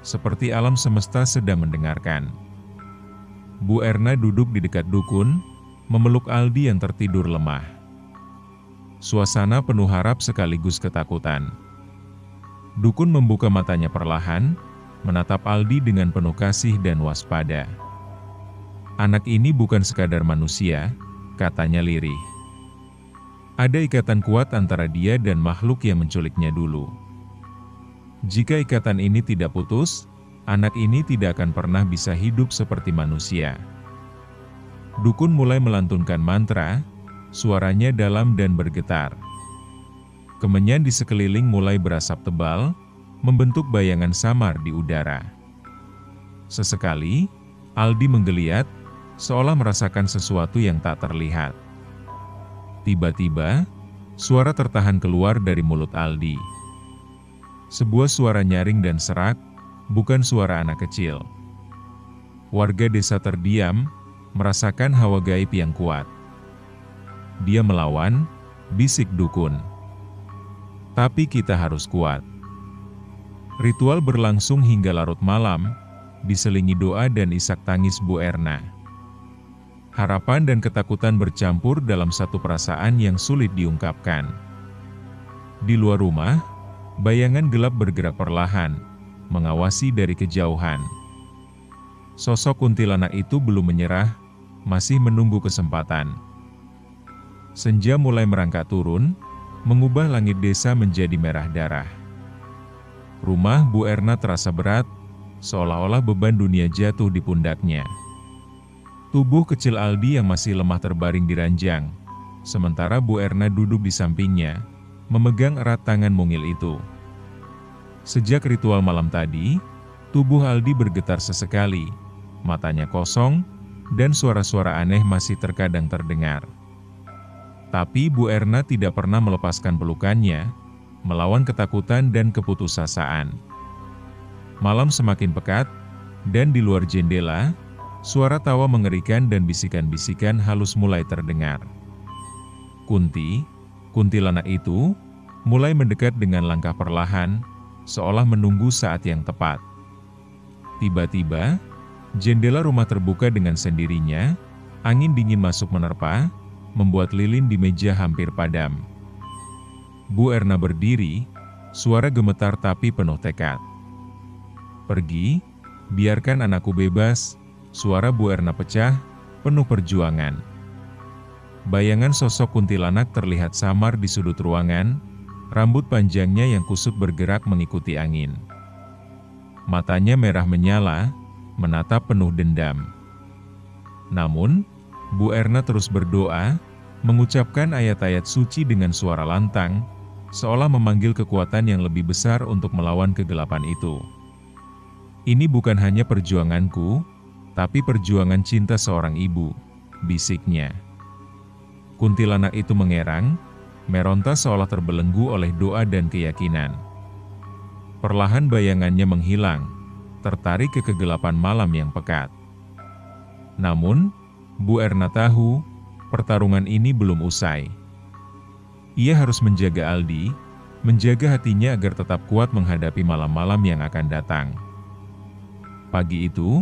seperti alam semesta sedang mendengarkan. Bu Erna duduk di dekat dukun, memeluk Aldi yang tertidur lemah. Suasana penuh harap sekaligus ketakutan. Dukun membuka matanya perlahan, menatap Aldi dengan penuh kasih dan waspada. "Anak ini bukan sekadar manusia," katanya lirih. "Ada ikatan kuat antara dia dan makhluk yang menculiknya dulu. Jika ikatan ini tidak putus, anak ini tidak akan pernah bisa hidup seperti manusia." Dukun mulai melantunkan mantra, suaranya dalam dan bergetar. Kemenyan di sekeliling mulai berasap tebal, membentuk bayangan samar di udara. Sesekali, Aldi menggeliat, seolah merasakan sesuatu yang tak terlihat. Tiba-tiba, suara tertahan keluar dari mulut Aldi. Sebuah suara nyaring dan serak, bukan suara anak kecil. Warga desa terdiam, merasakan hawa gaib yang kuat. Dia melawan, bisik dukun. Tapi kita harus kuat. Ritual berlangsung hingga larut malam, diselingi doa dan isak tangis Bu Erna. Harapan dan ketakutan bercampur dalam satu perasaan yang sulit diungkapkan. Di luar rumah, bayangan gelap bergerak perlahan, mengawasi dari kejauhan. Sosok kuntilanak itu belum menyerah, masih menunggu kesempatan. Senja mulai merangkak turun, mengubah langit desa menjadi merah darah. Rumah Bu Erna terasa berat, seolah-olah beban dunia jatuh di pundaknya. Tubuh kecil Aldi yang masih lemah terbaring di ranjang, sementara Bu Erna duduk di sampingnya, memegang erat tangan mungil itu. Sejak ritual malam tadi, tubuh Aldi bergetar sesekali, matanya kosong, dan suara-suara aneh masih terkadang terdengar. Tapi Bu Erna tidak pernah melepaskan pelukannya, melawan ketakutan dan keputusasaan. Malam semakin pekat, dan di luar jendela, suara tawa mengerikan dan bisikan-bisikan halus mulai terdengar. Kuntilanak itu, mulai mendekat dengan langkah perlahan, seolah menunggu saat yang tepat. Tiba-tiba, jendela rumah terbuka dengan sendirinya, angin dingin masuk menerpa, membuat lilin di meja hampir padam. Bu Erna berdiri, suara gemetar tapi penuh tekad. "Pergi, biarkan anakku bebas." Suara Bu Erna pecah, penuh perjuangan. Bayangan sosok kuntilanak terlihat samar di sudut ruangan, rambut panjangnya yang kusut bergerak mengikuti angin. Matanya merah menyala, menatap penuh dendam. Namun, Bu Erna terus berdoa, mengucapkan ayat-ayat suci dengan suara lantang, seolah memanggil kekuatan yang lebih besar untuk melawan kegelapan itu. "Ini bukan hanya perjuanganku, tapi perjuangan cinta seorang ibu," bisiknya. Kuntilanak itu mengerang, meronta seolah terbelenggu oleh doa dan keyakinan. Perlahan bayangannya menghilang, tertarik ke kegelapan malam yang pekat. Namun, Bu Erna tahu, pertarungan ini belum usai. Ia harus menjaga Aldi, menjaga hatinya agar tetap kuat menghadapi malam-malam yang akan datang. Pagi itu,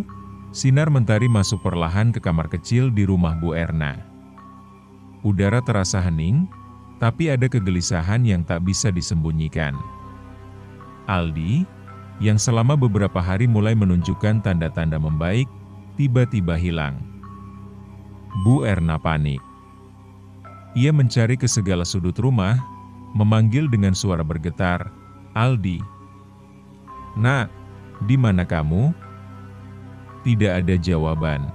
sinar mentari masuk perlahan ke kamar kecil di rumah Bu Erna. Udara terasa hening, tapi ada kegelisahan yang tak bisa disembunyikan. Aldi, yang selama beberapa hari mulai menunjukkan tanda-tanda membaik, tiba-tiba hilang. Bu Erna panik. Ia mencari ke segala sudut rumah, memanggil dengan suara bergetar, "Aldi. Nak, di mana kamu?" Tidak ada jawaban.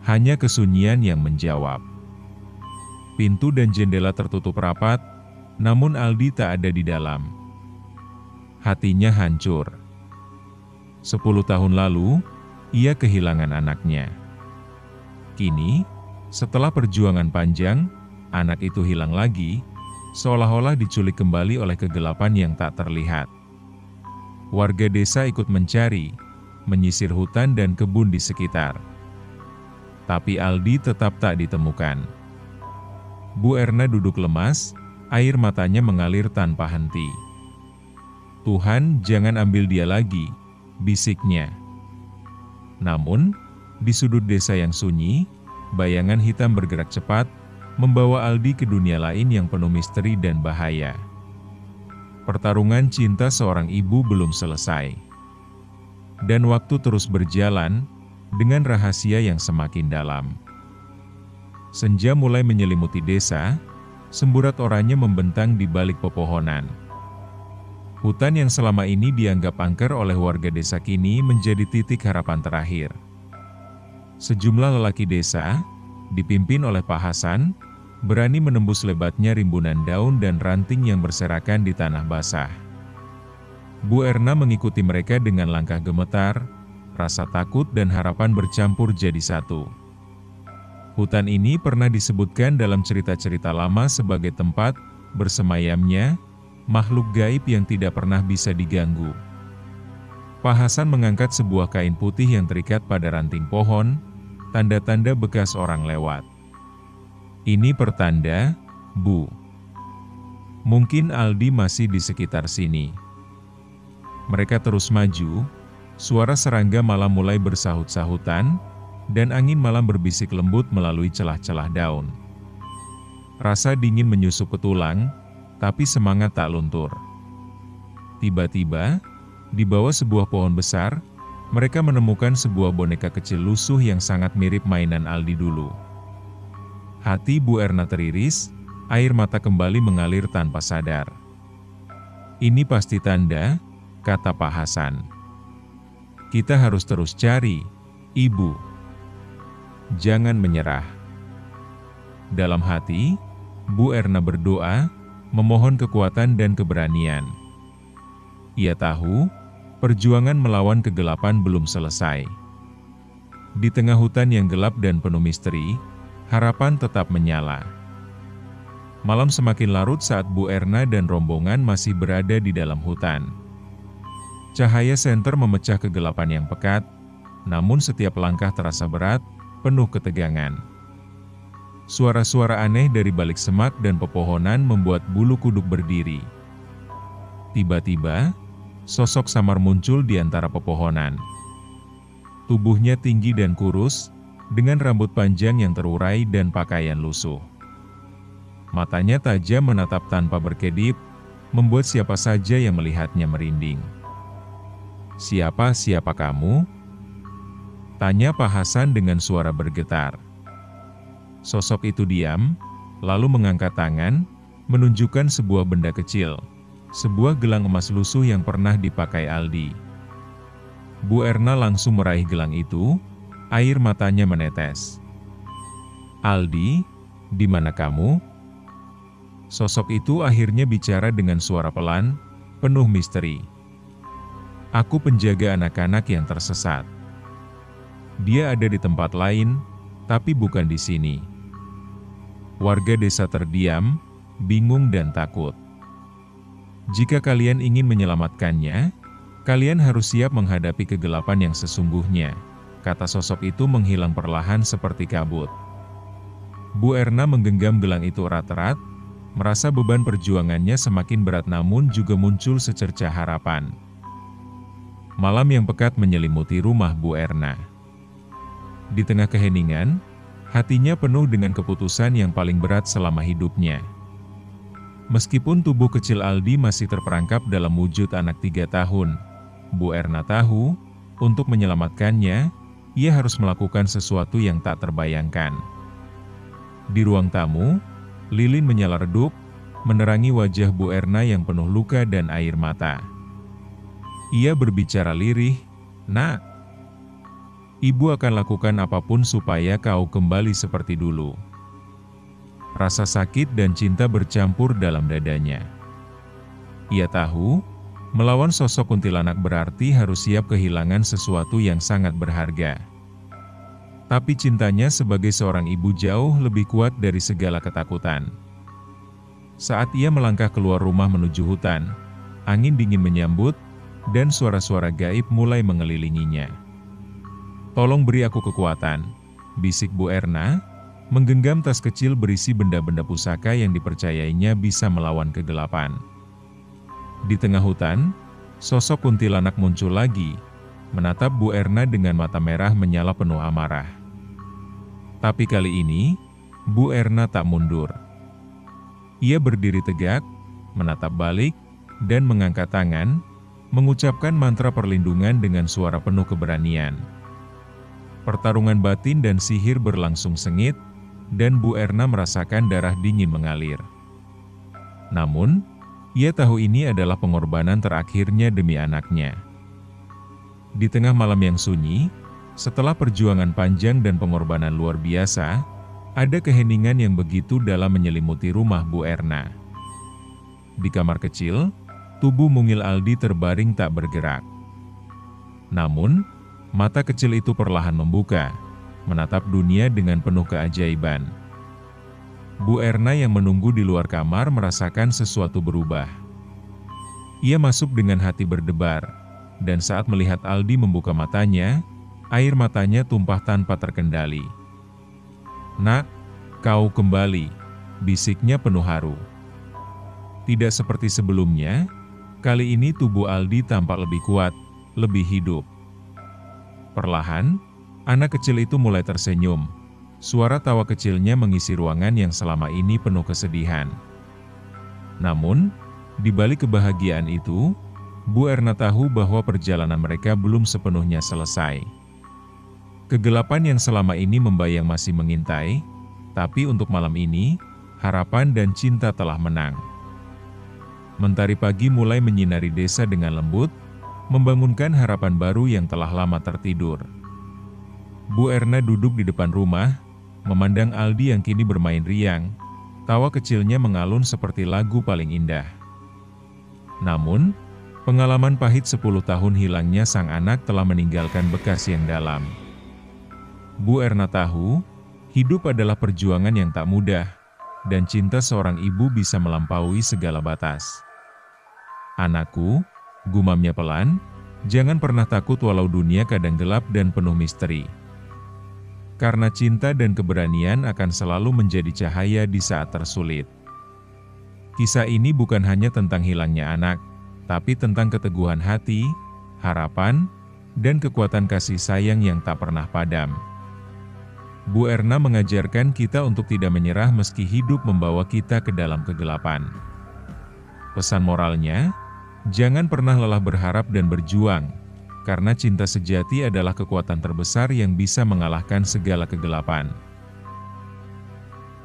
Hanya kesunyian yang menjawab. Pintu dan jendela tertutup rapat, namun Aldi tak ada di dalam. Hatinya hancur. 10 tahun lalu, ia kehilangan anaknya. Kini, setelah perjuangan panjang, anak itu hilang lagi, seolah-olah diculik kembali oleh kegelapan yang tak terlihat. Warga desa ikut mencari, menyisir hutan dan kebun di sekitar. Tapi Aldi tetap tak ditemukan. Bu Erna duduk lemas, air matanya mengalir tanpa henti. "Tuhan, jangan ambil dia lagi," bisiknya. Namun, di sudut desa yang sunyi, bayangan hitam bergerak cepat, membawa Aldi ke dunia lain yang penuh misteri dan bahaya. Pertarungan cinta seorang ibu belum selesai. Dan waktu terus berjalan, dengan rahasia yang semakin dalam. Senja mulai menyelimuti desa, semburat oranye membentang di balik pepohonan. Hutan yang selama ini dianggap angker oleh warga desa kini menjadi titik harapan terakhir. Sejumlah lelaki desa, dipimpin oleh Pak Hasan, berani menembus lebatnya rimbunan daun dan ranting yang berserakan di tanah basah. Bu Erna mengikuti mereka dengan langkah gemetar, rasa takut dan harapan bercampur jadi satu. Hutan ini pernah disebutkan dalam cerita-cerita lama sebagai tempat bersemayamnya makhluk gaib yang tidak pernah bisa diganggu. Pak Hasan mengangkat sebuah kain putih yang terikat pada ranting pohon, tanda-tanda bekas orang lewat. Ini pertanda, Bu. Mungkin Aldi masih di sekitar sini. Mereka terus maju, suara serangga malam mulai bersahut-sahutan, dan angin malam berbisik lembut melalui celah-celah daun. Rasa dingin menyusup ke tulang, tapi semangat tak luntur. Tiba-tiba, di bawah sebuah pohon besar, mereka menemukan sebuah boneka kecil lusuh yang sangat mirip mainan Aldi dulu. Hati Bu Erna teriris, air mata kembali mengalir tanpa sadar. Ini pasti tanda, kata Pak Hasan. Kita harus terus cari, Ibu. Jangan menyerah. Dalam hati, Bu Erna berdoa, memohon kekuatan dan keberanian. Ia tahu, perjuangan melawan kegelapan belum selesai. Di tengah hutan yang gelap dan penuh misteri, harapan tetap menyala. Malam semakin larut saat Bu Erna dan rombongan masih berada di dalam hutan. Cahaya senter memecah kegelapan yang pekat, namun setiap langkah terasa berat, penuh ketegangan. Suara-suara aneh dari balik semak dan pepohonan membuat bulu kuduk berdiri. Tiba-tiba, sosok samar muncul di antara pepohonan. Tubuhnya tinggi dan kurus, dengan rambut panjang yang terurai dan pakaian lusuh. Matanya tajam menatap tanpa berkedip, membuat siapa saja yang melihatnya merinding. Siapa kamu? Tanya Pak Hasan dengan suara bergetar. Sosok itu diam, lalu mengangkat tangan, menunjukkan sebuah benda kecil. Sebuah gelang emas lusuh yang pernah dipakai Aldi. Bu Erna langsung meraih gelang itu, air matanya menetes. Aldi, di mana kamu? Sosok itu akhirnya bicara dengan suara pelan, penuh misteri. Aku penjaga anak-anak yang tersesat. Dia ada di tempat lain, tapi bukan di sini. Warga desa terdiam, bingung dan takut. Jika kalian ingin menyelamatkannya, kalian harus siap menghadapi kegelapan yang sesungguhnya, kata sosok itu menghilang perlahan seperti kabut. Bu Erna menggenggam gelang itu erat-erat, merasa beban perjuangannya semakin berat namun juga muncul secercah harapan. Malam yang pekat menyelimuti rumah Bu Erna. Di tengah keheningan, hatinya penuh dengan keputusan yang paling berat selama hidupnya. Meskipun tubuh kecil Aldi masih terperangkap dalam wujud anak 3 tahun, Bu Erna tahu, untuk menyelamatkannya, ia harus melakukan sesuatu yang tak terbayangkan. Di ruang tamu, lilin menyala redup, menerangi wajah Bu Erna yang penuh luka dan air mata. Ia berbicara lirih, "Nak, Ibu akan lakukan apapun supaya kau kembali seperti dulu." Rasa sakit dan cinta bercampur dalam dadanya. Ia tahu, melawan sosok kuntilanak berarti harus siap kehilangan sesuatu yang sangat berharga. Tapi cintanya sebagai seorang ibu jauh lebih kuat dari segala ketakutan. Saat ia melangkah keluar rumah menuju hutan, angin dingin menyambut, dan suara-suara gaib mulai mengelilinginya. "Tolong beri aku kekuatan," bisik Bu Erna, menggenggam tas kecil berisi benda-benda pusaka yang dipercayainya bisa melawan kegelapan. Di tengah hutan, sosok kuntilanak muncul lagi, menatap Bu Erna dengan mata merah menyala penuh amarah. Tapi kali ini, Bu Erna tak mundur. Ia berdiri tegak, menatap balik, dan mengangkat tangan, mengucapkan mantra perlindungan dengan suara penuh keberanian. Pertarungan batin dan sihir berlangsung sengit, dan Bu Erna merasakan darah dingin mengalir. Namun, ia tahu ini adalah pengorbanan terakhirnya demi anaknya. Di tengah malam yang sunyi, setelah perjuangan panjang dan pengorbanan luar biasa, ada keheningan yang begitu dalam menyelimuti rumah Bu Erna. Di kamar kecil, tubuh mungil Aldi terbaring tak bergerak. Namun, mata kecil itu perlahan membuka, menatap dunia dengan penuh keajaiban. Bu Erna yang menunggu di luar kamar merasakan sesuatu berubah. Ia masuk dengan hati berdebar, dan saat melihat Aldi membuka matanya, air matanya tumpah tanpa terkendali. "Nak, kau kembali," bisiknya penuh haru. Tidak seperti sebelumnya, kali ini tubuh Aldi tampak lebih kuat, lebih hidup. Perlahan, anak kecil itu mulai tersenyum. Suara tawa kecilnya mengisi ruangan yang selama ini penuh kesedihan. Namun, di balik kebahagiaan itu, Bu Erna tahu bahwa perjalanan mereka belum sepenuhnya selesai. Kegelapan yang selama ini membayang masih mengintai, tapi untuk malam ini, harapan dan cinta telah menang. Mentari pagi mulai menyinari desa dengan lembut, membangunkan harapan baru yang telah lama tertidur. Bu Erna duduk di depan rumah, memandang Aldi yang kini bermain riang. Tawa kecilnya mengalun seperti lagu paling indah. Namun, pengalaman pahit 10 tahun hilangnya sang anak telah meninggalkan bekas yang dalam. Bu Erna tahu, hidup adalah perjuangan yang tak mudah, dan cinta seorang ibu bisa melampaui segala batas. "Anakku," gumamnya pelan, "jangan pernah takut walau dunia kadang gelap dan penuh misteri. Karena cinta dan keberanian akan selalu menjadi cahaya di saat tersulit." Kisah ini bukan hanya tentang hilangnya anak, tapi tentang keteguhan hati, harapan, dan kekuatan kasih sayang yang tak pernah padam. Bu Erna mengajarkan kita untuk tidak menyerah meski hidup membawa kita ke dalam kegelapan. Pesan moralnya, jangan pernah lelah berharap dan berjuang, karena cinta sejati adalah kekuatan terbesar yang bisa mengalahkan segala kegelapan.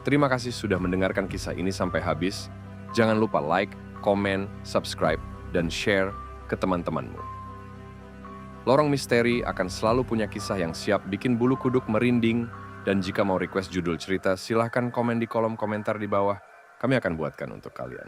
Terima kasih sudah mendengarkan kisah ini sampai habis. Jangan lupa like, komen, subscribe, dan share ke teman-temanmu. Lorong Misteri akan selalu punya kisah yang siap bikin bulu kuduk merinding, dan jika mau request judul cerita, silahkan komen di kolom komentar di bawah. Kami akan buatkan untuk kalian.